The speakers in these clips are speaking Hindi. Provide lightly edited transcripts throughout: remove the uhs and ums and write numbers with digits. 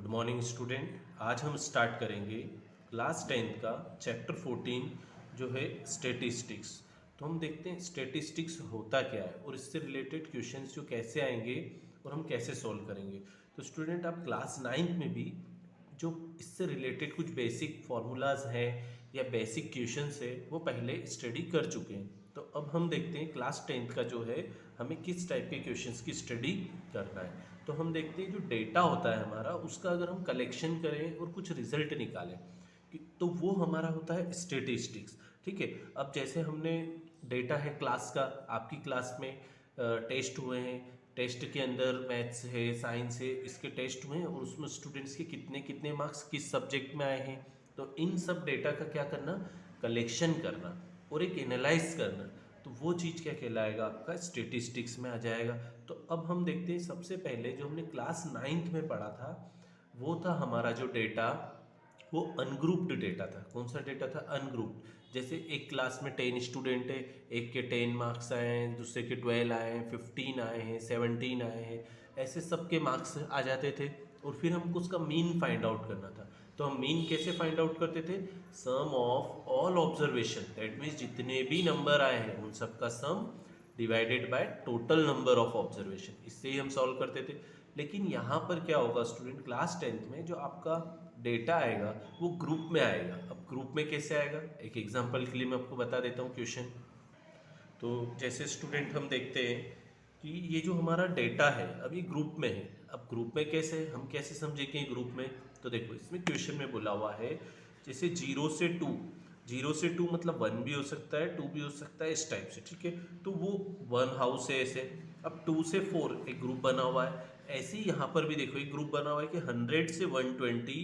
Good morning student. आज हम स्टार्ट करेंगे क्लास 10th का चैप्टर 14 जो है स्टैटिस्टिक्स। तो हम देखते हैं स्टैटिस्टिक्स होता क्या है और इससे रिलेटेड क्वेश्चंस जो कैसे आएंगे और हम कैसे सॉल्व करेंगे। तो स्टूडेंट आप क्लास 9th में भी जो इससे रिलेटेड कुछ बेसिक फार्मूलाज हैं या बेसिक क्वेश्चंस है वो पहले स्टडी कर चुके हैं। तो अब हम देखते हैं क्लास 10th का जो है हमें किस टाइप के क्वेश्चंस की स्टडी करना है। तो हम देखते हैं जो डेटा होता है हमारा उसका अगर हम कलेक्शन करें और कुछ रिजल्ट निकालें तो वो हमारा होता है स्टेटिस्टिक्स। ठीक है, अब जैसे हमने डेटा है क्लास का, आपकी क्लास में टेस्ट हुए हैं, टेस्ट के अंदर मैथ्स है, साइंस है, इसके टेस्ट हुए हैं और उसमें स्टूडेंट्स के कितने कितने मार्क्स किस सब्जेक्ट में आए हैं। तो इन सब डेटा का क्या करना, कलेक्शन करना और एक एनालाइज करना। तो वो चीज़ क्या कहलाएगा, आपका स्टेटिस्टिक्स में आ जाएगा। तो अब हम देखते हैं सबसे पहले जो हमने क्लास 9th में पढ़ा था वो था हमारा जो डेटा, वो अनग्रुप्ड डेटा था। कौन सा डेटा था, अनग्रुप्ड। जैसे एक क्लास में 10 स्टूडेंट है, एक के 10 मार्क्स आए हैं, दूसरे के 12 आए हैं, 15 आए हैं, 17 आए हैं, ऐसे सबके मार्क्स आ जाते थे और फिर हमको उसका मीन फाइंड आउट करना था। तो हम मीन कैसे फाइंड आउट करते थे, sum of all observation, that means जितने भी नंबर आए हैं उन सबका sum divided by total number of observation, इससे ही हम सॉल्व करते थे। लेकिन यहाँ पर क्या होगा स्टूडेंट, क्लास 10th में जो आपका डेटा आएगा वो ग्रुप में आएगा। अब ग्रुप में कैसे आएगा, एक एग्जांपल के लिए मैं आपको बता देता हूँ क्वेश्चन। तो जैसे स्टूडेंट हम देखते हैं कि ये जो हमारा डेटा है अब ये ग्रुप में है। अब ग्रुप में कैसे, हम कैसे समझेंगे ग्रुप में, तो देखो इसमें क्वेश्चन में बोला हुआ है जैसे 0 से 2, 0 से 2 मतलब 1 भी हो सकता है, 2 भी हो सकता है, इस टाइप से। ठीक है, तो वो 1 हाउस है ऐसे। अब 2 से 4 एक ग्रुप बना हुआ है, ऐसे ही यहाँ पर भी देखो एक ग्रुप बना हुआ है कि 100 से 120,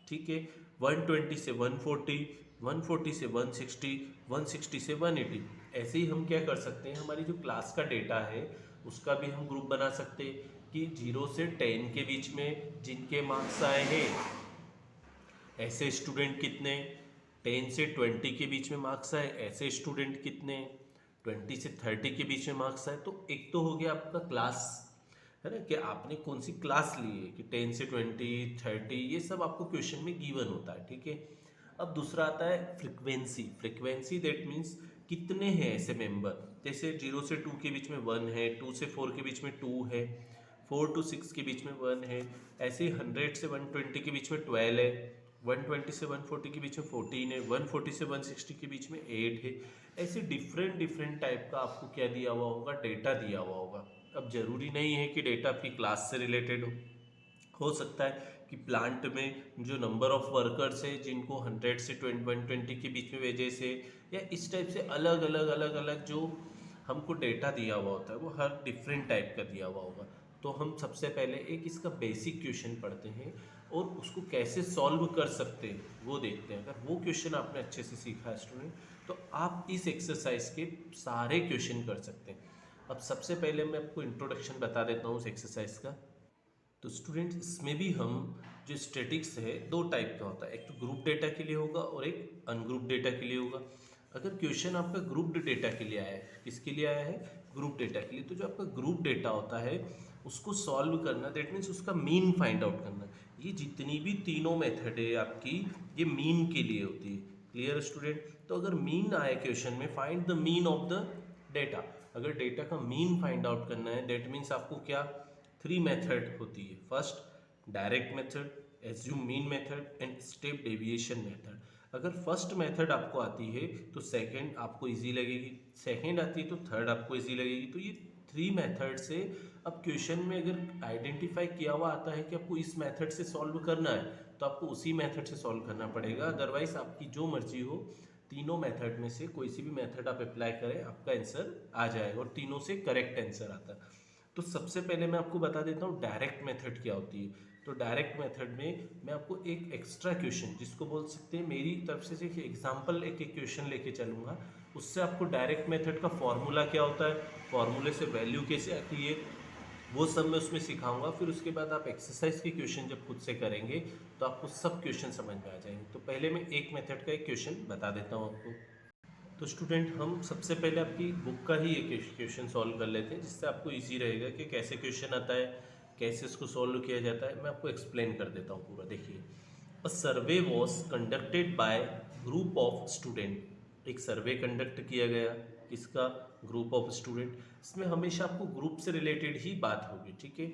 ठीक है, 120 से 140, 140 से 160, 160 से 180। ऐसे ही हम क्या कर सकते हैं, हमारी जो क्लास का डेटा है उसका भी हम ग्रुप बना सकते हैं कि 0 से 10 के बीच में जिनके मार्क्स आए हैं ऐसे स्टूडेंट कितने, 10 से 20 के बीच में मार्क्स आए ऐसे स्टूडेंट कितने, 20 से 30 के बीच में मार्क्स आए। तो एक तो हो गया आपका क्लास, है ना, कि आपने कौन सी क्लास ली है, कि 10 से 20, 30, ये सब आपको क्वेश्चन में गिवन होता है। ठीक है, अब दूसरा आता है फ्रिक्वेंसी। फ्रिक्वेंसी दैट मीन्स कितने हैं ऐसे मेंबर, जैसे 0 से 2 के बीच में 1 है, 2 से 4 के बीच में 2 है, 4 to 6 के बीच में 1 है, ऐसे ही 100 से 120 के बीच में 12 है, 120 से 140 के बीच में 14 है, 140 से 160 के बीच में 8 है। ऐसे डिफरेंट डिफरेंट टाइप का आपको क्या दिया हुआ होगा, डेटा दिया हुआ होगा। अब जरूरी नहीं है कि डेटा आपकी क्लास से रिलेटेड हो सकता है कि प्लांट में जो नंबर ऑफ वर्कर्स है जिनको 100 से 120 के बीच में भेजे से, या इस टाइप से अलग अलग अलग अलग जो हमको डेटा दिया हुआ होता है वो हर डिफरेंट टाइप का दिया हुआ होगा। तो हम सबसे पहले एक इसका बेसिक क्वेश्चन पढ़ते हैं और उसको कैसे सॉल्व कर सकते हैं वो देखते हैं। अगर वो क्वेश्चन आपने अच्छे से सीखा है स्टूडेंट तो आप इस एक्सरसाइज के सारे क्वेश्चन कर सकते हैं। अब सबसे पहले मैं आपको इंट्रोडक्शन बता देता हूँ उस एक्सरसाइज का। तो स्टूडेंट इसमें भी हम जो स्टैटिक्स है दो टाइप का होता है, एक तो ग्रुप डेटा के लिए होगा और एक अनग्रुप डेटा के लिए होगा। अगर क्वेश्चन आपका ग्रुप्ड डेटा के लिए आया है, किसके लिए आया है, ग्रुप डेटा के लिए, तो जो आपका ग्रुप डेटा होता है उसको सॉल्व करना, दैट मीन्स उसका मीन फाइंड आउट करना। ये जितनी भी तीनों मेथड है आपकी ये मीन के लिए होती है। क्लियर स्टूडेंट, तो अगर मीन आए क्वेश्चन में, find the mean of the data, अगर डेटा का मीन फाइंड आउट करना है दैट मीन्स आपको क्या, 3 मेथड होती है। First direct method, assume mean method and step deviation method. अगर फर्स्ट मेथड आपको आती है तो सेकंड आपको इजी लगेगी, सेकंड आती है तो थर्ड आपको इजी लगेगी। तो ये 3 मेथड से अब क्वेश्चन में अगर आइडेंटिफाई किया हुआ आता है कि आपको इस मेथड से सॉल्व करना है तो आपको उसी मेथड से सॉल्व करना पड़ेगा, अदरवाइज आपकी जो मर्जी हो तीनों मेथड में से कोई सी भी मेथड आप अप्लाई करें आपका आंसर आ जाएगा और तीनों से करेक्ट आंसर आता है। तो सबसे पहले मैं आपको बता देता हूँ डायरेक्ट मेथड क्या होती है। तो डायरेक्ट मेथड में मैं आपको एक एक्स्ट्रा क्वेश्चन, जिसको बोल सकते हैं मेरी तरफ से एक एग्जाम्पल, एक क्वेश्चन लेके चलूँगा, उससे आपको डायरेक्ट मेथड का फॉर्मूला क्या होता है, फॉर्मूले से वैल्यू कैसे आती है, वो सब मैं उसमें सिखाऊंगा। फिर उसके बाद आप एक्सरसाइज के क्वेश्चन जब खुद से करेंगे तो आपको सब क्वेश्चन समझ में आ जाएंगे। तो पहले मैं एक मेथड का एक क्वेश्चन बता देता हूँ आपको। तो स्टूडेंट हम सबसे पहले आपकी बुक का ही एक क्वेश्चन सॉल्व कर लेते हैं जिससे आपको इजी रहेगा कि कैसे क्वेश्चन आता है, कैसे इसको सॉल्व किया जाता है मैं आपको एक्सप्लेन कर देता हूँ पूरा। देखिए, a survey was conducted by group of student. एक सर्वे कंडक्ट किया गया, किसका? Group of student. इसमें हमेशा आपको ग्रुप से रिलेटेड ही बात होगी, ठीक है।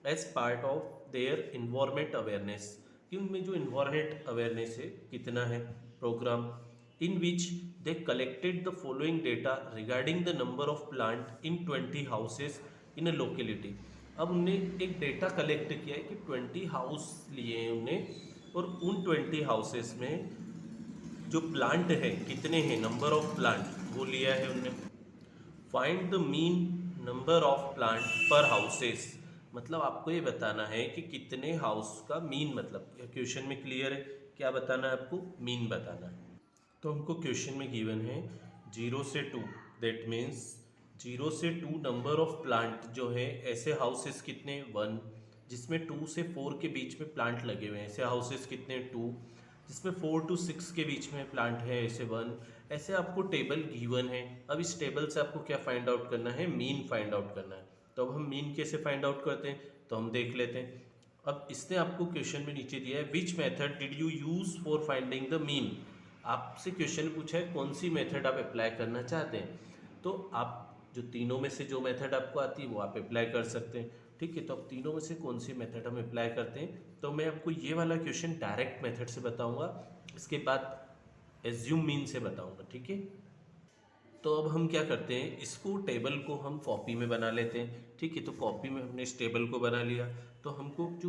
As part of their environment awareness, कि उनमें जो इन्वायरमेंट अवेयरनेस है कितना है program, in which they collected the following data regarding the number of plant in 20 houses in a locality। अब उनने एक डेटा कलेक्ट किया है कि 20 हाउस लिए हैं उन्होंने, और उन 20 हाउसेस में जो प्लांट है कितने हैं, नंबर ऑफ प्लांट वो लिया है उनने। Find the mean number of plant पर हाउसेस, मतलब आपको ये बताना है कि कितने हाउस का मीन, मतलब क्वेश्चन में क्लियर है क्या बताना है आपको, मीन बताना है। तो हमको क्वेश्चन में गिवन है 0 से 2, दैट मीन्स 0 से 2 नंबर ऑफ प्लांट जो है, ऐसे हाउसेस कितने 1, जिसमें 2 से 4 के बीच में प्लांट लगे हुए हैं, ऐसे हाउसेस कितने 2, जिसमें 4 to 6 के बीच में प्लांट है ऐसे 1। ऐसे आपको टेबल गिवन है। अब इस टेबल से आपको क्या फाइंड आउट करना है, मीन फाइंड आउट करना है। तो अब हम मीन कैसे फाइंड आउट करते हैं तो हम देख लेते हैं। अब इसने आपको क्वेश्चन में नीचे दिया है, which method did you use for finding the mean. आपसे क्वेश्चन पूछा है कौन सी मेथड आप अप्लाई करना चाहते हैं, तो आप जो तीनों में से जो मेथड आपको आती है वो आप अप्लाई कर सकते हैं, ठीक है। तो अब तीनों में से कौन सी मेथड हम अप्लाई करते हैं, तो मैं आपको ये वाला क्वेश्चन डायरेक्ट मेथड से बताऊंगा, इसके बाद एज्यूम मीन से बताऊंगा, ठीक है। तो अब हम क्या करते हैं, इसको टेबल को हम कॉपी में बना लेते हैं, ठीक है। तो कॉपी में हमने इस टेबल को बना लिया, तो हमको जो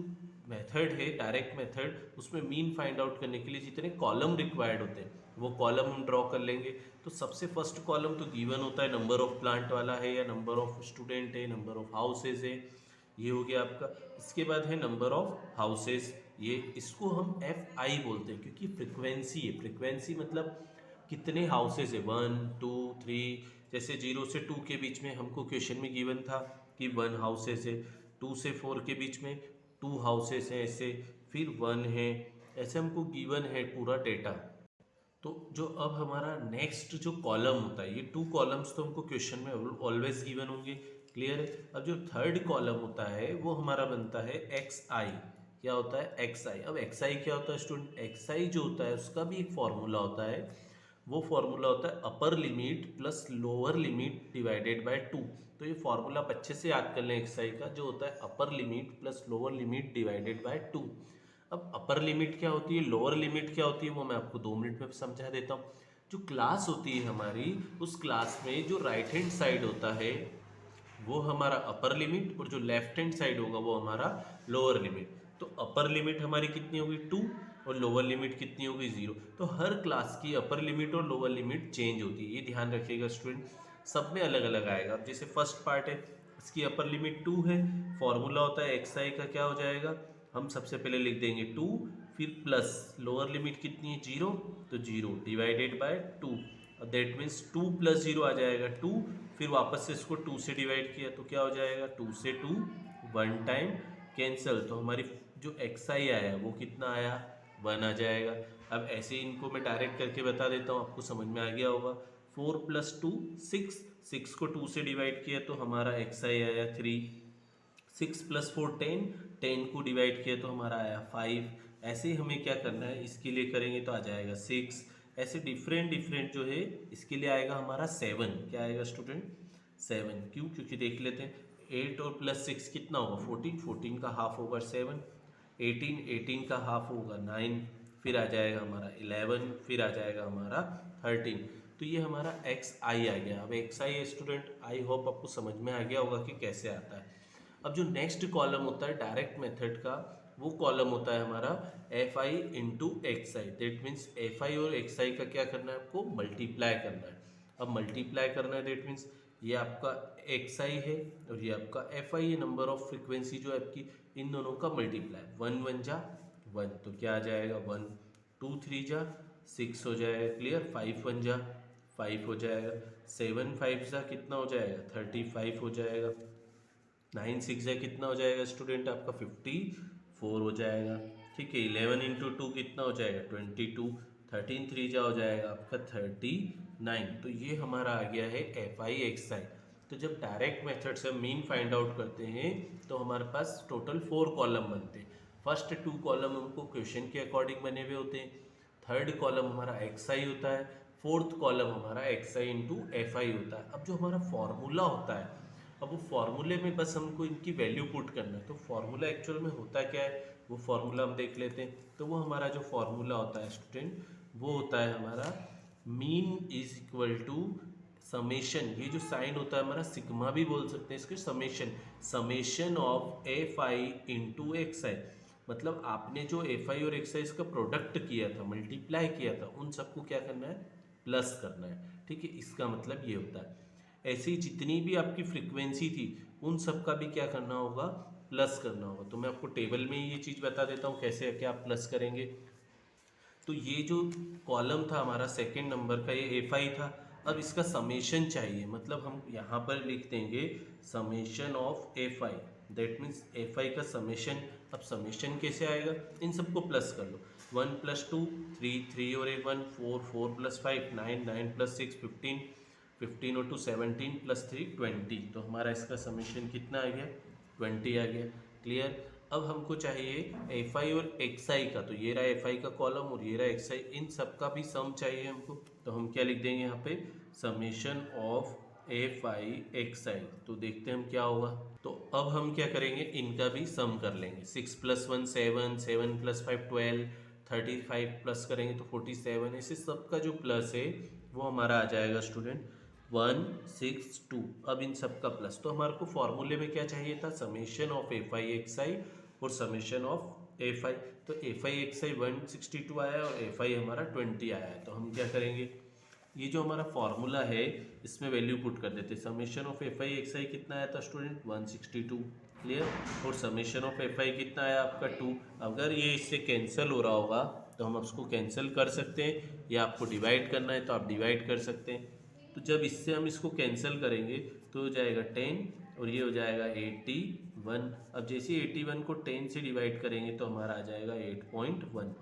मेथड है डायरेक्ट मेथड, उसमें मीन फाइंड आउट करने के लिए जितने कॉलम रिक्वायर्ड होते हैं वो कॉलम हम ड्रॉ कर लेंगे। तो सबसे फर्स्ट कॉलम तो गिवन होता है, नंबर ऑफ प्लांट वाला है या नंबर ऑफ स्टूडेंट है, नंबर ऑफ हाउसेज है, ये हो गया आपका। इसके बाद है नंबर ऑफ हाउसेज, ये इसको हम FI बोलते हैं क्योंकि फ्रिक्वेंसी है। फ्रिक्वेंसी मतलब कितने हाउसेज है, 1 2 3। जैसे 0 से 2 के बीच में हमको क्वेश्चन में गिवन था कि 1 हाउसेज है, 2 से 4 के बीच में 2 हाउसेज हैं ऐसे, फिर 1 है, ऐसे हमको गिवन है पूरा डेटा। तो जो अब हमारा नेक्स्ट जो कॉलम होता है, ये 2 कॉलम्स तो हमको क्वेश्चन में ऑलवेज गिवन होंगे, क्लियर है। अब जो थर्ड कॉलम होता है वो हमारा बनता है XI। क्या होता है XI। अब XI क्या होता है स्टूडेंट, XI जो होता है उसका भी एक फॉर्मूला होता है, वो फॉर्मूला होता है upper limit plus lower limit divided by 2। तो ये फॉर्मूला आप अच्छे से याद कर लें XI का, जो होता है upper limit plus lower limit divided by 2। अब अपर लिमिट क्या होती है, लोअर लिमिट क्या होती है, वो मैं आपको 2 मिनट में समझा देता हूँ। जो क्लास होती है हमारी, उस क्लास में जो राइट हैंड साइड होता है वो हमारा अपर लिमिट, और जो लेफ्ट हैंड साइड होगा वो हमारा लोअर लिमिट। तो अपर लिमिट हमारी कितनी होगी 2, और लोअर लिमिट कितनी होगी 0। तो हर क्लास की अपर लिमिट और लोअर लिमिट चेंज होती है, ये ध्यान रखिएगा स्टूडेंट, सब में अलग अलग आएगा। अब जैसे फर्स्ट पार्ट है, इसकी अपर लिमिट 2 है, फॉर्मूला होता है XI का, क्या हो जाएगा, हम सबसे पहले लिख देंगे 2, फिर प्लस लोअर लिमिट कितनी है 0, तो 0 डिवाइडेड बाय 2, दैट मीन्स 2 + 0 आ जाएगा 2, फिर वापस से इसको 2 से डिवाइड किया तो क्या हो जाएगा, 2 से 2 1 टाइम कैंसिल, तो हमारी जो XI आया वो कितना आया 1 आ जाएगा। अब ऐसे इनको मैं डायरेक्ट करके बता देता हूँ, आपको समझ में आ गया होगा। 4 + 2 6, 6 को 2 से डिवाइड किया तो हमारा XI आया 3, 6 + 4 10, 10 को डिवाइड किया तो हमारा आया 5। ऐसे ही हमें क्या करना है, इसके लिए करेंगे तो आ जाएगा 6। ऐसे डिफरेंट डिफरेंट जो है इसके लिए आएगा हमारा 7। क्या आएगा स्टूडेंट 7, क्यों, क्योंकि देख लेते हैं 8 और +6 कितना होगा 14, 14 का हाफ होगा 7, 18, 18 का हाफ होगा 9, फिर आ जाएगा हमारा 11, फिर आ जाएगा हमारा 13। तो ये हमारा XI आ गया। अब XI स्टूडेंट आई होप आपको समझ में आ गया होगा कि कैसे आता है। अब जो नेक्स्ट कॉलम होता है डायरेक्ट मेथड का, वो कॉलम होता है हमारा FI × XI। That means FI और XI का क्या करना है, आपको मल्टीप्लाई करना है। अब मल्टीप्लाई करना है दैट मीन्स ये आपका XI है और ये आपका FI है, नंबर ऑफ फ्रिक्वेंसी जो है आपकी, इन दोनों का मल्टीप्लाई, 1 1 जा 1, तो क्या आ जाएगा 1, 2 3 जा 6 हो जाएगा, क्लियर, 5 1 जा 5 हो जाएगा, 7 5 जा कितना हो जाएगा 35 हो जाएगा, 9 6 जा कितना हो जाएगा स्टूडेंट आपका 54 हो जाएगा, ठीक है। 11 × 2 कितना हो जाएगा 22, 13 3 जा हो जाएगा आपका 39। तो ये हमारा आ गया है FI XI। तो जब डायरेक्ट मेथड से मीन फाइंड आउट करते हैं तो हमारे पास टोटल 4 कॉलम बनते हैं। फर्स्ट 2 कॉलम हमको क्वेश्चन के अकॉर्डिंग बने हुए होते हैं, थर्ड कॉलम हमारा एक्स आई होता है, फोर्थ कॉलम हमारा x I into F I होता है। अब जो हमारा फॉर्मूला होता है, अब वो फॉर्मूले में बस हमको इनकी वैल्यू पुट करना है। तो फॉर्मूला एक्चुअल में होता क्या है वो फॉर्मूला हम देख लेते हैं। तो वो हमारा जो फॉर्मूला होता है स्टूडेंट, वो होता है हमारा mean is equal to summation, ये जो साइन होता है हमारा सिग्मा भी बोल सकते हैं इसके, summation of F I into X I. मतलब आपने जो एफ आई और एक्स आई इसका प्रोडक्ट किया था, मल्टीप्लाई किया था, उन सबको क्या करना है, प्लस करना है। ठीक है, इसका मतलब ये होता है। ऐसी जितनी भी आपकी फ्रीक्वेंसी थी उन सब का भी क्या करना होगा, प्लस करना होगा। तो मैं आपको टेबल में ये चीज़ बता देता हूँ कैसे क्या आप प्लस करेंगे। तो ये जो कॉलम था हमारा सेकेंड नंबर का, ये एफ आई था। अब इसका समेशन चाहिए, मतलब हम यहाँ पर लिख देंगे summation of F I, that means F I का समेशन। अब समेशन कैसे आएगा, इन सबको प्लस कर लो, 1 + 2 3, 3 और 1 4, 4 + 5 9, 9 + 6 15, 15 और 2 17 + 3 20। तो हमारा इसका समेशन कितना आ गया, 20 आ गया। क्लियर। अब हमको चाहिए एफ आई और एक्स आई का, तो ये रहा एफ आई का कॉलम और ये रहा एक्स आई, इन सब का भी सम चाहिए हमको। तो हम क्या लिख देंगे यहाँ पे, summation of F I X I. तो देखते हैं हम क्या होगा। तो अब हम क्या करेंगे, इनका भी सम कर लेंगे। 6 + 1 7, 7 + 5 12, 35 प्लस करेंगे तो 47। ऐसे सबका जो प्लस है वो हमारा आ जाएगा स्टूडेंट 162। अब इन सब का प्लस, तो हमारे को फॉर्मूले में क्या चाहिए था, summation of F I X I और समेशन ऑफ एफ आई। तो एफ आई एक्स आई 162 आया और एफ आई हमारा 20 आया है। तो हम क्या करेंगे, ये जो हमारा फॉर्मूला है इसमें वैल्यू पुट कर देते हैं। Summation of F I X I कितना आया था स्टूडेंट, 162। क्लियर। और समेशन ऑफ एफ आई कितना आया आपका 2। अगर ये इससे कैंसिल हो रहा होगा तो हम उसको कैंसिल कर सकते हैं, या आपको डिवाइड करना है तो आप डिवाइड कर सकते हैं। तो जब इससे हम इसको कैंसिल करेंगे तो हो जाएगा 10 और ये हो जाएगा 81। अब जैसे 81 को 10 से डिवाइड करेंगे तो हमारा आ जाएगा 8.1।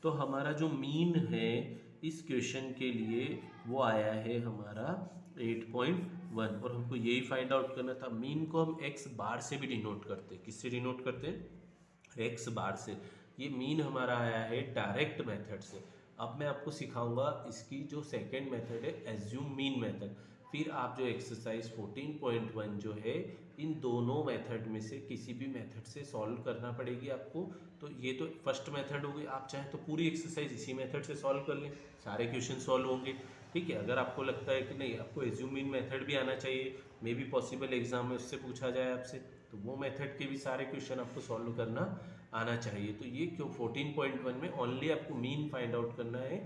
तो हमारा जो मीन है इस क्वेश्चन के लिए वो आया है हमारा 8.1, और हमको यही फाइंड आउट करना था। मीन को हम एक्स बार से भी डिनोट करते हैं, किससे डिनोट करते हैं, एक्स बार से। ये मीन हमारा आया है डायरेक्ट मेथड से। अब मैं आपको सिखाऊंगा इसकी जो सेकेंड मेथड है, एज्यूम मीन मेथड। फिर आप जो एक्सरसाइज 14.1 जो है, इन दोनों मेथड में से किसी भी मेथड से सॉल्व करना पड़ेगी आपको। तो ये तो फर्स्ट मेथड हो गई, आप चाहें तो पूरी एक्सरसाइज इसी मेथड से सॉल्व कर लें, सारे क्वेश्चन सॉल्व होंगे। ठीक है, अगर आपको लगता है कि नहीं आपको एज्यूम मीन मेथड भी आना चाहिए, मे बी पॉसिबल एग्जाम में उससे पूछा जाए आपसे, तो वो मेथड के भी सारे क्वेश्चन आपको सॉल्व करना आना चाहिए। तो ये क्यों 14.1 में ओनली आपको मीन फाइंड आउट करना है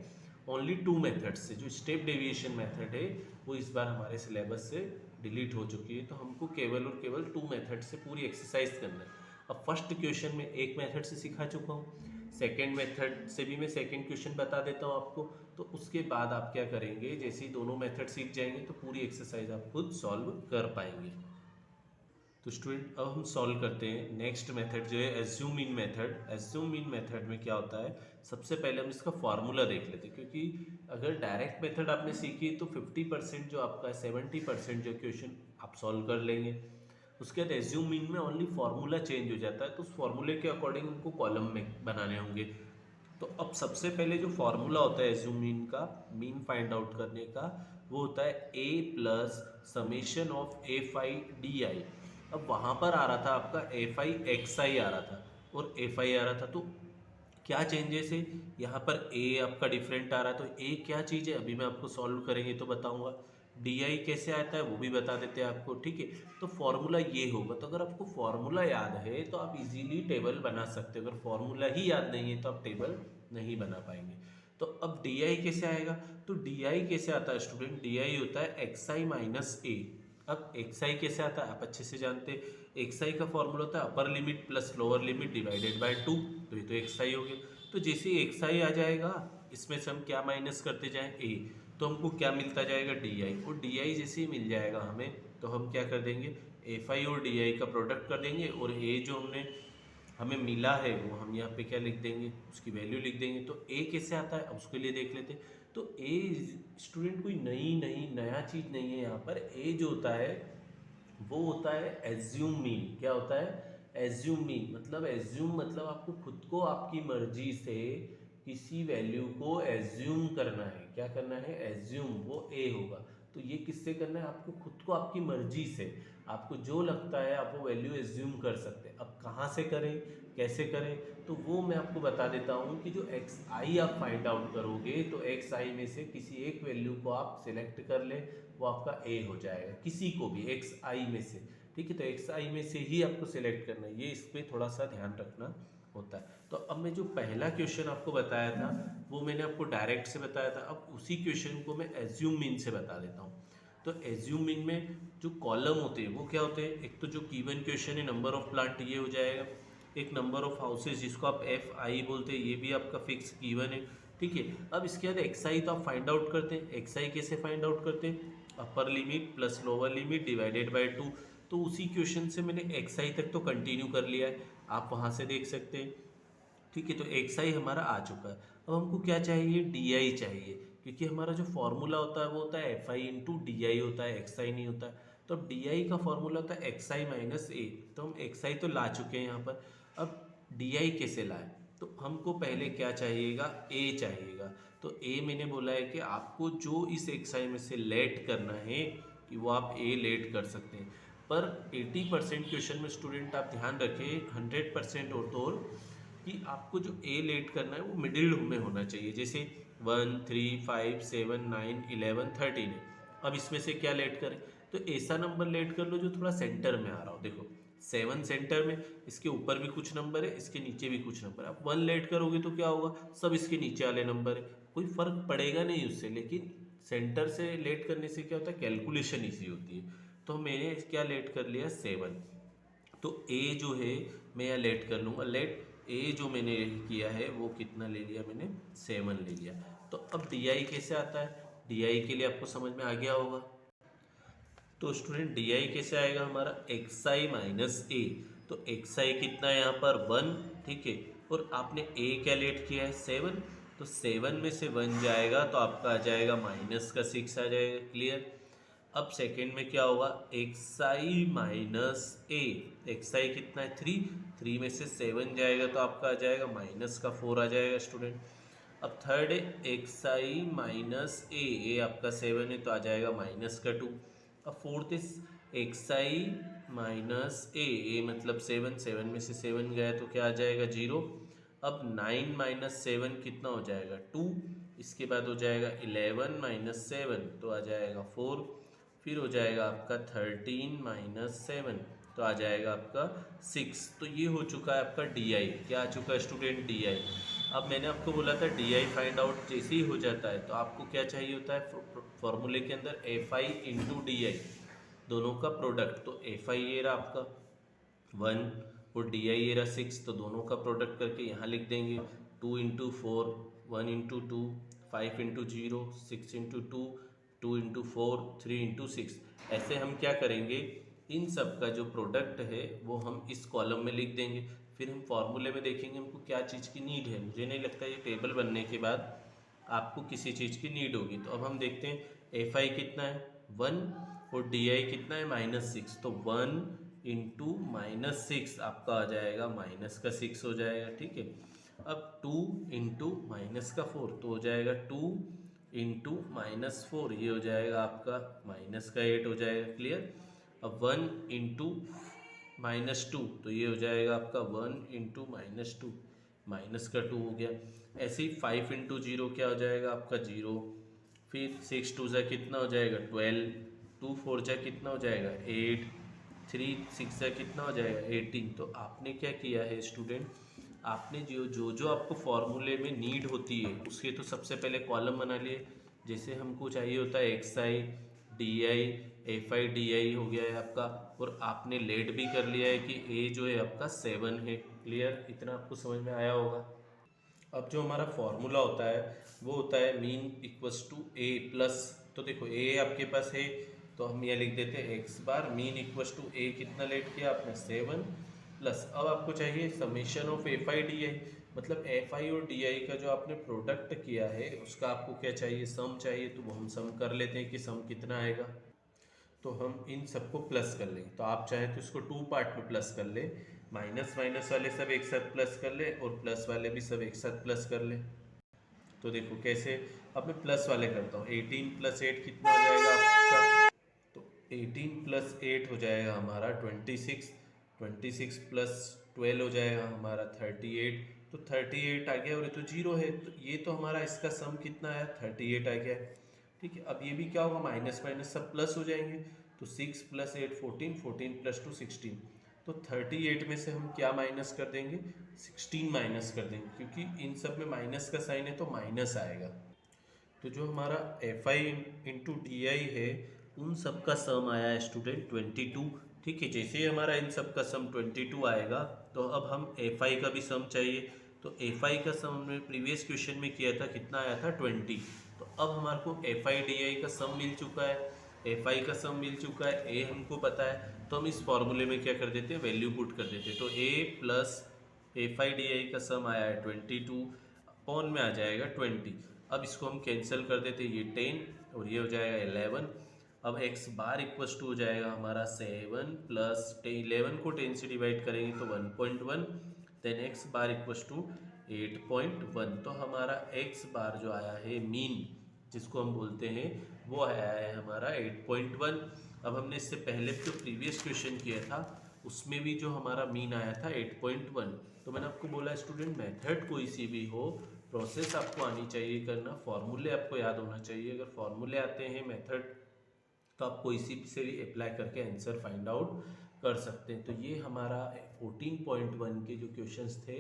ओनली 2 मेथड्स से। जो स्टेप डेविएशन मेथड है वो इस बार हमारे सिलेबस से डिलीट हो चुकी है, तो हमको केवल और केवल 2 मेथड से पूरी एक्सरसाइज करना है। अब फर्स्ट क्वेश्चन में एक मेथड से सिखा चुका हूँ, सेकेंड मेथड से भी मैं सेकेंड क्वेश्चन बता देता हूँ आपको। तो उसके बाद आप क्या करेंगे, जैसे ही दोनों मेथड सीख जाएंगे तो पूरी एक्सरसाइज आप खुद सॉल्व कर पाएंगे। तो स्टूडेंट अब हम सॉल्व करते हैं नेक्स्ट मेथड जो है एज्यूम इन मेथड। एज्यूम इन मेथड में क्या होता है, सबसे पहले हम इसका फॉर्मूला देख लेते हैं, क्योंकि अगर डायरेक्ट मेथड आपने सीखी तो 50% जो आपका 70% जो क्वेश्चन आप सॉल्व कर लेंगे। उसके बाद एज्यूम इन में ओनली फार्मूला चेंज हो जाता है, तो उस फार्मूले के अकॉर्डिंग उनको कॉलम में बनाने होंगे। तो अब सबसे पहले जो फार्मूला होता है एज्यूम मीन का, मीन फाइंड आउट करने का, वो होता है a plus summation of F I D आई। अब वहाँ पर आ रहा था आपका एफ आई एक्स आई आ रहा था और एफ आई आ रहा था, तो क्या चेंजेस है यहाँ पर, a आपका डिफरेंट आ रहा है। तो a क्या चीज़ है अभी मैं आपको सॉल्व करेंगे तो बताऊंगा। डी आई कैसे आता है वो भी बता देते हैं आपको। ठीक है, तो फॉर्मूला ये होगा। तो अगर आपको फॉर्मूला याद है तो आप इजीली टेबल बना सकते हो, अगर फॉर्मूला ही याद नहीं है तो आप टेबल नहीं बना पाएंगे। तो अब डी आई कैसे आएगा, तो डी आई कैसे आता है स्टूडेंट, डी आई होता है एक्स आई माइनस ए। अब एक्स आई कैसे आता है आप अच्छे से जानते हैं, एक्स आई का फॉर्मूला होता है upper limit plus lower limit divided by 2। तो ये तो एक्स आई हो गया। तो जैसे एक्स आई आ जाएगा इसमें से हम क्या माइनस करते जाएं, ए, तो हमको क्या मिलता जाएगा, डी आई। और डी आई जैसे ही मिल जाएगा हमें तो हम क्या कर देंगे, एफ आई और डी आई का प्रोडक्ट कर देंगे, और ए जो हमने हमें मिला है वो हम यहाँ पे क्या लिख देंगे, उसकी वैल्यू लिख देंगे। तो ए कैसे आता है उसके लिए देख लेते हैं। तो ए स्टूडेंट कोई नया चीज़ नहीं है यहाँ पर। ए जो होता है वो होता है एज्यूम मीन। क्या होता है? एज्यूम मीन मतलब एज्यूम मतलब आपको खुद को आपकी मर्जी से किसी वैल्यू को एज्यूम करना है। क्या करना है? एज्यूम, वो ए होगा। तो ये किससे करना है? आपको खुद को आपकी मर्जी से, आपको जो लगता है आप वो वैल्यू एज्यूम कर सकते हैं। अब कहाँ से करें, कैसे करें, तो वो मैं आपको बता देता हूँ कि जो एक्स आई आप फाइंड आउट करोगे तो एक्स आई में से किसी एक वैल्यू को आप सिलेक्ट कर लें, वो आपका ए हो जाएगा। किसी को भी एक्स आई में से, ठीक है। तो एक्स आई में से ही आपको सिलेक्ट करना है, ये इस पर थोड़ा सा ध्यान रखना होता है। तो अब मैं जो पहला क्वेश्चन आपको बताया था वो मैंने आपको डायरेक्ट से बताया था, अब उसी क्वेश्चन को मैं एज्यूम मीन से बता देता हूँ। तो एज्यूम मीन में जो कॉलम होते हैं वो क्या होते हैं? एक तो जो गिवन क्वेश्चन है नंबर ऑफ प्लांट, ये हो जाएगा। एक नंबर ऑफ हाउसेज जिसको आप एफ आई बोलते हैं, ये भी आपका फिक्स गिवन है, ठीक है। अब इसके बाद एक्स आई तो आप फाइंड आउट करते हैं। एक्स आई कैसे फाइंड आउट करते हैं? Upper limit plus lower limit divided by 2। तो उसी क्वेश्चन से मैंने एक्स आई तक तो कंटिन्यू कर लिया है, आप वहाँ से देख सकते हैं, ठीक है। तो एक्स आई हमारा आ चुका है। अब हमको क्या चाहिए? डी आई चाहिए, क्योंकि हमारा जो फॉर्मूला होता है वो होता है F I into D I होता है, एक्स आई नहीं होता है। तो अब डी आई का फॉर्मूला होता है एक्स आई माइनस ए। तो हम एक्स आई तो ला चुके हैं यहाँ पर, अब डी आई कैसे लाए? तो हमको पहले क्या चाहिएगा? ए चाहिएगा। तो ए मैंने बोला है कि आपको जो इस एक्स आई में से लेट करना है कि वो आप ए लेट कर सकते हैं। पर 80% क्वेश्चन में स्टूडेंट आप ध्यान रखें, 100% और कि आपको जो ए लेट करना है वो मिडिल में होना चाहिए। जैसे 1 3 5 7 9 11 13 है, अब इसमें से क्या लेट करें? तो ऐसा नंबर लेट कर लो जो थोड़ा सेंटर में आ रहा हो। देखो 7 सेंटर में, इसके ऊपर भी कुछ नंबर है, इसके नीचे भी कुछ नंबर है। आप 1 लेट करोगे तो क्या होगा? सब इसके नीचे वाले नंबर है, कोई फर्क पड़ेगा नहीं उससे। लेकिन सेंटर से लेट करने से क्या होता है? कैलकुलेशन ईजी होती है। तो मैंने क्या लेट कर लिया? 7। तो ए जो है मैं यहाँ लेट कर लूँगा। लेट ए जो मैंने किया है वो कितना ले लिया मैंने? 7 ले लिया। तो अब डी आई कैसे आता है? डी आई के लिए आपको समझ में आ गया होगा। तो स्टूडेंट डी आई कैसे आएगा हमारा? एक्स आई माइनस ए। तो एक्स आई कितना है यहाँ पर? 1, ठीक है। और आपने ए क्या लेट किया है? 7। तो 7 में से 1 जाएगा तो आपका आ जाएगा माइनस का 6 आ जाएगा। क्लियर? अब सेकेंड में क्या होगा? X I minus A. X I कितना है? 3। 3 में से 7 जाएगा तो आपका आ जाएगा माइनस का 4 आ जाएगा स्टूडेंट। अब थर्ड है एक्स आई माइनस ए आपका 7 है तो आ जाएगा माइनस का 2। अब fourth is X I minus A मतलब 7। 7 में से 7 गया तो क्या आ जाएगा? 0। अब 9 माइनस 7 कितना हो जाएगा? 2। इसके बाद हो जाएगा 11 माइनस 7 तो आ जाएगा 4। फिर हो जाएगा आपका 13 माइनस 7 तो आ जाएगा आपका 6। तो ये हो चुका है आपका डी आई। क्या आ चुका है स्टूडेंट? D I. अब मैंने आपको बोला था डी आई फाइंड आउट जैसे ही हो जाता है तो आपको क्या चाहिए होता है? फॉर्मूले के अंदर F I into D I, दोनों का प्रोडक्ट। तो एफ आई ये रहा आपका 1 और डी आई ये रहा 6, तो दोनों का प्रोडक्ट करके यहाँ लिख देंगे 2 into 4, 1 into 2, 5 into 0, 6 into 2, 2 into 4, 3 into 6। ऐसे हम क्या करेंगे? इन सब का जो प्रोडक्ट है वो हम इस कॉलम में लिख देंगे। फिर हम फॉर्मूले में देखेंगे हमको क्या चीज़ की नीड है। मुझे नहीं लगता ये टेबल बनने के बाद आपको किसी चीज़ की नीड होगी। तो अब हम देखते हैं एफ आई कितना है? 1 और डी आई कितना है? -6। तो 1 इंटू -6 आपका आ जाएगा माइनस का 6 हो जाएगा, ठीक है। अब 2 इंटू माइनस का 4 तो हो जाएगा 2 इंटू -4, ये हो जाएगा आपका माइनस का 8 हो जाएगा। क्लियर? अब 1 इंटू -2 तो ये हो जाएगा आपका 1 इंटू -2, माइनस का 2 हो गया। ऐसे ही 5 इंटू 0 क्या हो जाएगा आपका? 0। फिर 6 2 जा कितना हो जाएगा? 12। 2 4 जा कितना हो जाएगा? 8। 3 6 जा कितना हो जाएगा? 18। तो आपने क्या किया है स्टूडेंट? आपने जो आपको फॉर्मूले में नीड होती है उसके तो सबसे पहले कॉलम बना लिए। जैसे हमको चाहिए होता है x I, D I, F I D आई हो गया है आपका, और आपने लेट भी कर लिया है कि ए जो है आपका 7 है। क्लियर? इतना आपको समझ में आया होगा। अब जो हमारा फॉर्मूला होता है वो होता है mean equals to A plus. तो देखो ए आपके पास है तो हम ये लिख देते हैं X bar mean equals to A कितना लेट किया आपने? 7 प्लस। अब आपको चाहिए summation of F I D I, मतलब एफ आई और डी आई का जो आपने प्रोडक्ट किया है उसका आपको क्या चाहिए? सम चाहिए। तो वो हम सम कर लेते हैं कि सम कितना आएगा। तो हम इन सबको प्लस कर लें। तो आप चाहे तो इसको 2 पार्ट में प्लस कर ले, माइनस माइनस वाले सब एक साथ प्लस कर ले और प्लस वाले भी सब एक साथ प्लस कर ले। तो देखो कैसे, अब मैं प्लस वाले करता हूँ। 18 प्लस 8 कितना हो जाएगा आपका, तो 18 प्लस 8 हो जाएगा हमारा 26, 26 प्लस 12 हो जाएगा हमारा 38। तो 38 आ गया और ये तो जीरो है, तो ये तो हमारा इसका सम कितना है, 38 आ गया। ठीक है, अब ये भी क्या होगा, माइनस माइनस सब प्लस हो जाएंगे। तो 6 प्लस 8 14, 14 प्लस 2 16। तो 38 में से हम क्या माइनस कर देंगे, 16 माइनस कर देंगे, क्योंकि इन सब में माइनस का साइन है तो माइनस आएगा। तो जो हमारा F I into D I है उन सब का सम आया है स्टूडेंट 22। ठीक है, जैसे ही हमारा इन सब का सम 22 आएगा तो अब हम एफ आई का भी सम चाहिए। तो एफ आई का सम हमने प्रीवियस क्वेश्चन में किया था, कितना आया था 20। तो अब हमारे को एफ आई डी आई का सम मिल चुका है, एफ आई का सम मिल चुका है, ए हमको पता है, तो हम इस फॉर्मूले में क्या कर देते हैं, वैल्यू पुट कर देते हैं। तो A plus F I D I का सम आया है 22, अपॉन में आ जाएगा 20। अब इसको हम कैंसिल कर देते हैं, ये 10 और ये हो जाएगा 11। अब एक्स बार इक्वस टू हो जाएगा हमारा 7 प्लस 11 को 10 से डिवाइड करेंगे तो 1.1, then X bar equals to 8.1। तो हमारा एक्स बार जो आया है मीन, जिसको हम बोलते हैं, वो आया है हमारा 8.1। अब हमने इससे पहले जो प्रीवियस क्वेश्चन किया था उसमें भी जो हमारा मीन आया था 8.1। तो मैंने आपको बोला स्टूडेंट, मेथड कोई सी भी हो, प्रोसेस आपको आनी चाहिए करना, फॉर्मूले आपको याद होना चाहिए। अगर फॉर्मूले आते हैं, मेथड, तो आप कोई सी से भी अप्लाई करके आंसर फाइंड आउट कर सकते हैं। तो ये हमारा 14.1 के जो क्वेश्चंस थे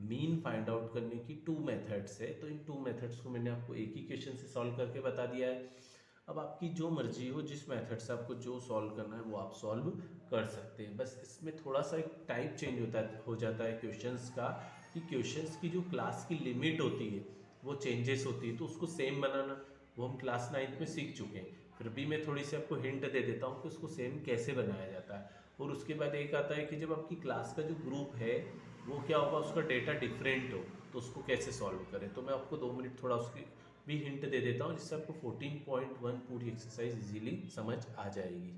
मीन फाइंड आउट करने की 2 मेथड्स है। तो इन 2 मेथड्स को मैंने आपको एक ही क्वेश्चन से सॉल्व करके बता दिया है। अब आपकी जो मर्जी हो, जिस मेथड से आपको जो सॉल्व करना है वो आप सॉल्व कर सकते हैं। बस इसमें थोड़ा सा एक टाइप चेंज हो जाता है क्वेश्चंस का, कि क्वेश्चंस की जो क्लास की लिमिट होती है वो चेंजेस होती है, तो उसको सेम बनाना वो हम क्लास 9th में सीख चुके हैं। फिर भी मैं थोड़ी सी आपको हिंट दे देता हूँ कि उसको सेम कैसे बनाया जाता है। और उसके बाद एक आता है कि जब आपकी क्लास का जो ग्रुप है वो क्या होगा, उसका डेटा डिफरेंट हो, तो उसको कैसे सॉल्व करें। तो मैं आपको 2 मिनट थोड़ा उसकी भी हिंट दे देता हूँ, जिससे आपको 14.1 पूरी एक्सरसाइज इजीली समझ आ जाएगी।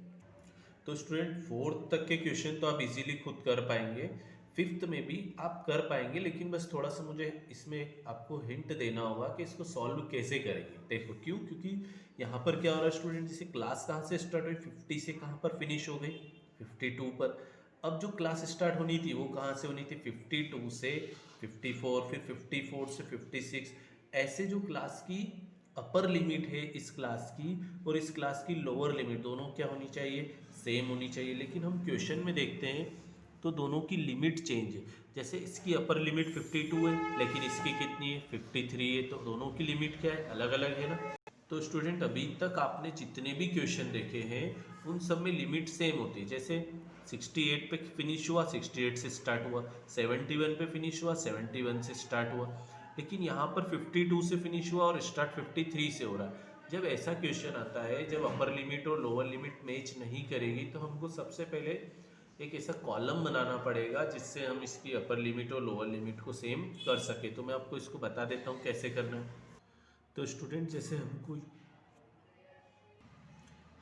तो स्टूडेंट 4th तक के क्वेश्चन तो आप इजीली खुद कर पाएंगे, 5th में भी आप कर पाएंगे, लेकिन बस थोड़ा सा मुझे इसमें आपको हिंट देना होगा कि इसको सॉल्व कैसे करेंगे। देखो क्यों, क्योंकि यहाँ पर क्या हो रहा है स्टूडेंट, जैसे क्लास कहाँ से स्टार्ट हुई, 50 से कहाँ पर फिनिश हो गई, 52 पर। अब जो क्लास स्टार्ट होनी थी वो कहाँ से होनी थी, 52 से 54, फिर 54 से 56। ऐसे जो क्लास की अपर लिमिट है इस क्लास की और इस क्लास की लोअर लिमिट दोनों क्या होनी चाहिए, सेम होनी चाहिए। लेकिन हम क्वेश्चन में देखते हैं तो दोनों की लिमिट चेंज है। जैसे इसकी अपर लिमिट 52 है, लेकिन इसकी कितनी है, 53 है, तो दोनों की लिमिट क्या है, अलग अलग है ना। तो स्टूडेंट अभी तक आपने जितने भी क्वेश्चन देखे हैं उन सब में लिमिट सेम होती है। जैसे 68 पे फिनिश हुआ, 68 से स्टार्ट हुआ, 71 पे फिनिश हुआ, 71 से स्टार्ट हुआ। लेकिन यहाँ पर 52 से फिनिश हुआ और स्टार्ट 53 से हो रहा है। जब ऐसा क्वेश्चन आता है, जब अपर लिमिट और लोअर लिमिट मैच नहीं करेगी, तो हमको सबसे पहले एक ऐसा कॉलम बनाना पड़ेगा जिससे हम इसकी अपर लिमिट और लोअर लिमिट को सेम कर सके। तो मैं आपको इसको बता देता हूँ कैसे करना है। तो स्टूडेंट जैसे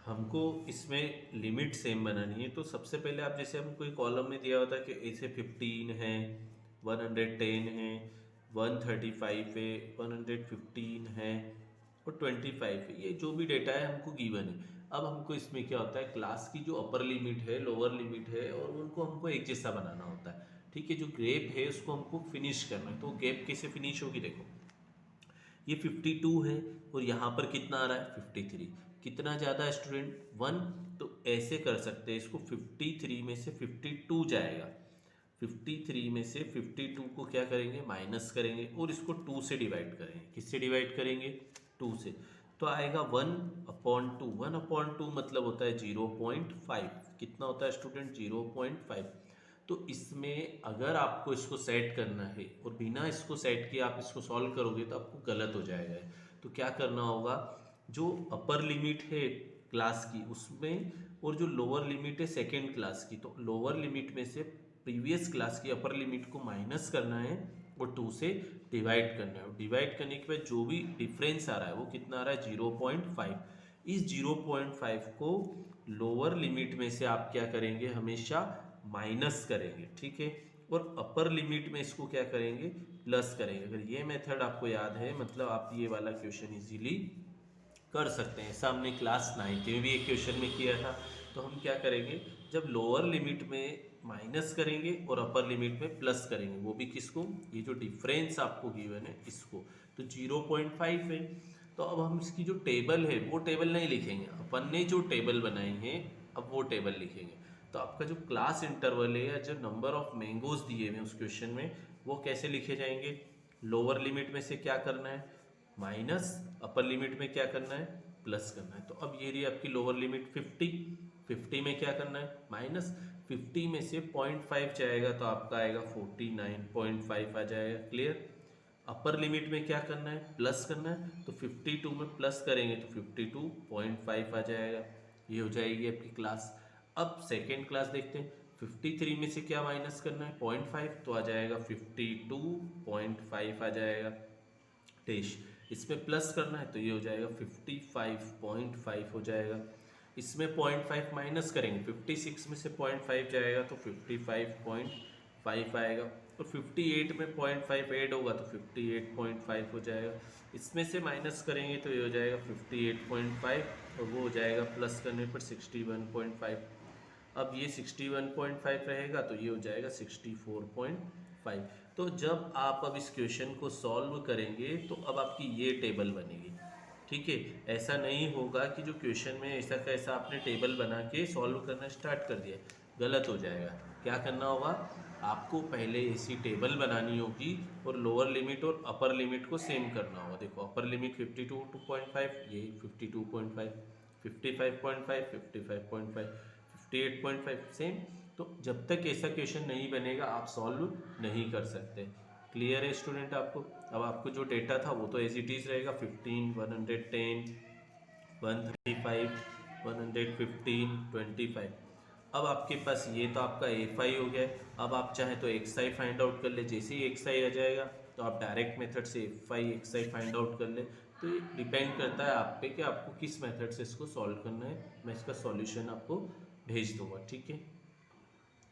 हमको इसमें लिमिट सेम बनानी है, तो सबसे पहले आप जैसे हमको कोई कॉलम में दिया होता है कि ऐसे 15 है, 110 है, 135 है, 115 है और 25 है, ये जो भी डेटा है हमको गिवन है। अब हमको इसमें क्या होता है, क्लास की जो अपर लिमिट है, लोअर लिमिट है, और उनको हमको एक जैसा बनाना होता है। ठीक है, जो गैप है उसको हमको फिनिश करना है। तो गैप कैसे फिनिश होगी, देखो ये 52 है और यहाँ पर कितना आ रहा है 53, कितना ज़्यादा है स्टूडेंट 1। तो ऐसे कर सकते हैं इसको, 53 में से 52 जाएगा, 53 में से 52 को क्या करेंगे, माइनस करेंगे और इसको 2 से डिवाइड करेंगे। किससे डिवाइड करेंगे, 2 से। तो आएगा 1/2, 1/2 मतलब होता है 0.5। कितना होता है स्टूडेंट, 0.5। तो इसमें अगर आपको इसको सेट करना है और बिना इसको सेट किए आप इसको सॉल्व करोगे तो आपको गलत हो जाएगा। तो क्या करना होगा, जो अपर लिमिट है क्लास की उसमें और जो लोअर लिमिट है सेकेंड क्लास की, तो लोअर लिमिट में से प्रीवियस क्लास की अपर लिमिट को माइनस करना है और 2 से डिवाइड करना है। डिवाइड करने के बाद जो भी डिफरेंस आ रहा है वो कितना आ रहा है, 0.5। इस 0.5 को लोअर लिमिट में से आप क्या करेंगे, हमेशा माइनस करेंगे, ठीक है, और अपर लिमिट में इसको क्या करेंगे, प्लस करेंगे। अगर ये मेथड आपको याद है, मतलब आप ये वाला क्वेश्चन इजीली कर सकते हैं। ऐसा हमने क्लास 9th में भी एक क्वेश्चन में किया था। तो हम क्या करेंगे, जब लोअर लिमिट में माइनस करेंगे और अपर लिमिट में प्लस करेंगे, वो भी किसको, ये जो डिफरेंस आपको गिवन है इसको, तो 0.5 है। तो अब हम इसकी जो टेबल है वो टेबल नहीं लिखेंगे, अपन ने जो टेबल बनाई है अब वो टेबल लिखेंगे। तो आपका जो क्लास इंटरवल है या जो नंबर ऑफ मैंगोज दिए हुए उस क्वेश्चन में, वो कैसे लिखे जाएंगे, लोअर लिमिट में से क्या करना है, माइनस, अपर लिमिट में क्या करना है, प्लस करना है। तो अब ये रही आपकी लोअर लिमिट 50 में क्या करना है, माइनस, 50 में से 0.5 जाएगा तो आपका आएगा 49.5 आ जाएगा, क्लियर। अपर लिमिट में क्या करना है, प्लस करना है, तो 52 में प्लस करेंगे तो 52.5 आ जाएगा। ये हो जाएगी आपकी क्लास। अब सेकेंड क्लास देखते हैं, 53 में से क्या माइनस करना है, 0.5, तो आ जाएगा 52.5 आ जाएगा टेश। इसमें प्लस करना है तो ये हो जाएगा 55.5 हो जाएगा। इसमें 0.5 माइनस करेंगे, 56 में से 0.5 जाएगा तो 55.5 आएगा, और 58 में 0.5 ऐड होगा तो 58.5 हो जाएगा। इसमें से माइनस करेंगे तो ये हो जाएगा 58.5, और वो हो जाएगा प्लस करने पर 61.5। अब ये 61.5 रहेगा तो ये हो जाएगा 64.5। तो जब आप अब इस क्वेश्चन को सॉल्व करेंगे तो अब आपकी ये टेबल बनेगी, ठीक है। ऐसा नहीं होगा कि जो क्वेश्चन में ऐसा कैसा आपने टेबल बना के सॉल्व करना स्टार्ट कर दिया, गलत हो जाएगा। क्या करना होगा, आपको पहले ऐसी टेबल बनानी होगी और लोअर लिमिट और अपर लिमिट को सेम करना होगा। देखो अपर लिमिट 52.5, ये 52.5, 55.5, 55.5, 58.5 सेम। तो जब तक ऐसा क्वेश्चन नहीं बनेगा आप सॉल्व नहीं कर सकते। क्लियर है स्टूडेंट आपको। अब आपको जो डेटा था वो तो एज इट इज़ रहेगा, 15, 110, 135, 115, 25। अब आपके पास ये तो आपका एफ आई हो गया। अब आप चाहे तो एक्स आई फाइंड आउट कर ले, जैसे ही एक्स आई आ जाएगा तो आप डायरेक्ट मेथड से F I X I find out कर ले। तो ये डिपेंड करता है आप पे कि आपको किस मेथड से इसको सॉल्व करना है। मैं इसका सॉल्यूशन आपको भेज दूंगा, ठीक है।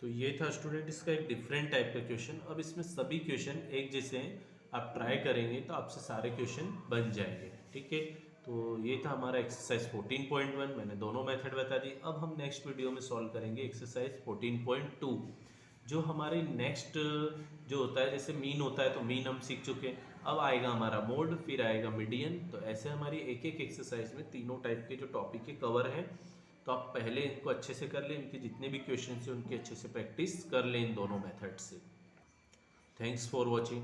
तो ये था स्टूडेंट इसका एक डिफरेंट टाइप का क्वेश्चन। अब इसमें सभी क्वेश्चन एक जैसे हैं, आप ट्राई करेंगे तो आपसे सारे क्वेश्चन बन जाएंगे, ठीक है। तो ये था हमारा एक्सरसाइज 14.1, मैंने दोनों मेथड बता दी। अब हम नेक्स्ट वीडियो में सॉल्व करेंगे एक्सरसाइज 14.2, जो हमारे नेक्स्ट जो होता है, जैसे मीन होता है तो मीन हम सीख चुके हैं। अब आएगा हमारा मोड, फिर आएगा मीडियन। तो ऐसे हमारी एक एक एक्सरसाइज में तीनों टाइप के जो टॉपिक के कवर हैं। तो आप पहले इनको अच्छे से कर लें, इनके जितने भी क्वेश्चन हैं उनकी अच्छे से प्रैक्टिस कर लें इन दोनों मेथड से। Thanks for watching.